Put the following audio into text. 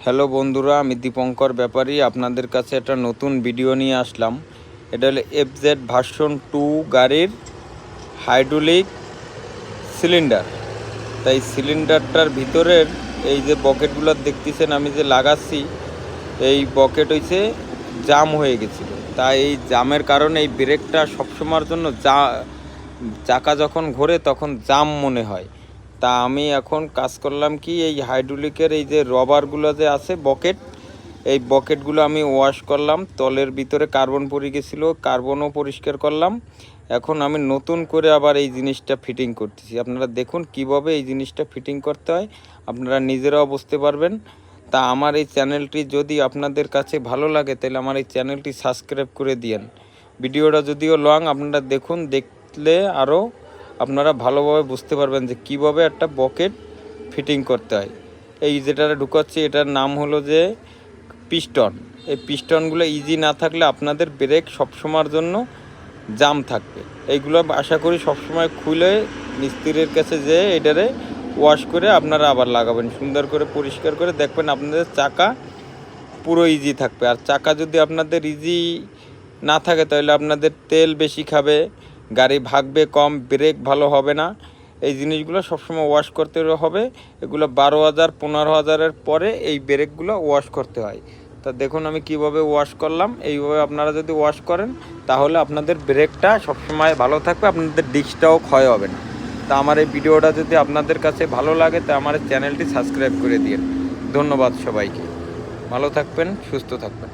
Hello বন্ধুরা, আমি দীপঙ্কর ব্যাপারী আপনাদের কাছে একটা নতুন ভিডিও নিয়ে আসলাম। এটা হলো এফজেড ভার্সন 2 গাড়ির হাইড্রোলিক সিলিন্ডার। তাই সিলিন্ডারটার ভিতরের এই যে বকেটগুলো দেখতেছেন আমি যে লাগাচ্ছি, এই বকেট হইছে জাম হয়ে গেছিলো। তাই এই জামের কারণে এই ব্রেকটা সবসময়ের জন্য চাকা যখন ঘোরে তখন জাম মনে হয়। তা আমি এখন কাজ করলাম কি, এই হাইড্রোলিকের এই যে রবারগুলো যে আছে বকেট, এই বকেটগুলো আমি ওয়াশ করলাম। তলের ভিতরে কার্বন পড়ে গেছিলো, কার্বনও পরিষ্কার করলাম। এখন আমি নতুন করে আবার এই জিনিসটা ফিটিং করতেছি। আপনারা দেখুন কিভাবে এই জিনিসটা ফিটিং করতে হয়, আপনারা নিজেরাও বুঝতে পারবেন। তা আমার এই চ্যানেলটি যদি আপনাদের কাছে ভালো লাগে তাহলে আমার এই চ্যানেলটি সাবস্ক্রাইব করে দিয়েন। ভিডিওটা যদিও লং, আপনারা দেখুন, দেখলে আরও আপনারা ভালোভাবে বুঝতে পারবেন যে কিভাবে একটা বকেট ফিটিং করতে হয়। এই যেটা ঢুকাচ্ছি এটার নাম হলো যে পিস্টন। এই পিস্টনগুলো ইজি না থাকলে আপনাদের ব্রেক সবসময়ের জন্য জাম থাকবে। এইগুলো আশা করি সবসময় খুলে মিস্ত্রির কাছে যেয়ে এটারে ওয়াশ করে আপনারা আবার লাগাবেন, সুন্দর করে পরিষ্কার করে দেখবেন আপনাদের চাকা পুরো ইজি থাকবে। আর চাকা যদি আপনাদের ইজি না থাকে তাহলে আপনাদের তেল বেশি খাবে, গাড়ি ভাগবে কম, ব্রেক ভালো হবে না। এই জিনিসগুলো সবসময় ওয়াশ করতে হবে। এগুলো 12,000 15,000-এর পরে এই ব্রেকগুলো ওয়াশ করতে হয়। তা দেখুন আমি কিভাবে ওয়াশ করলাম। এইভাবে আপনারা যদি ওয়াশ করেন তাহলে আপনাদের ব্রেকটা সবসময় ভালো থাকবে, আপনাদের ডিস্কটাও ক্ষয় হবে না। তা আমার এই ভিডিওটা যদি আপনাদের কাছে ভালো লাগে তা আমার চ্যানেলটি সাবস্ক্রাইব করে দিন। ধন্যবাদ সবাইকে। ভালো থাকবেন, সুস্থ থাকবেন।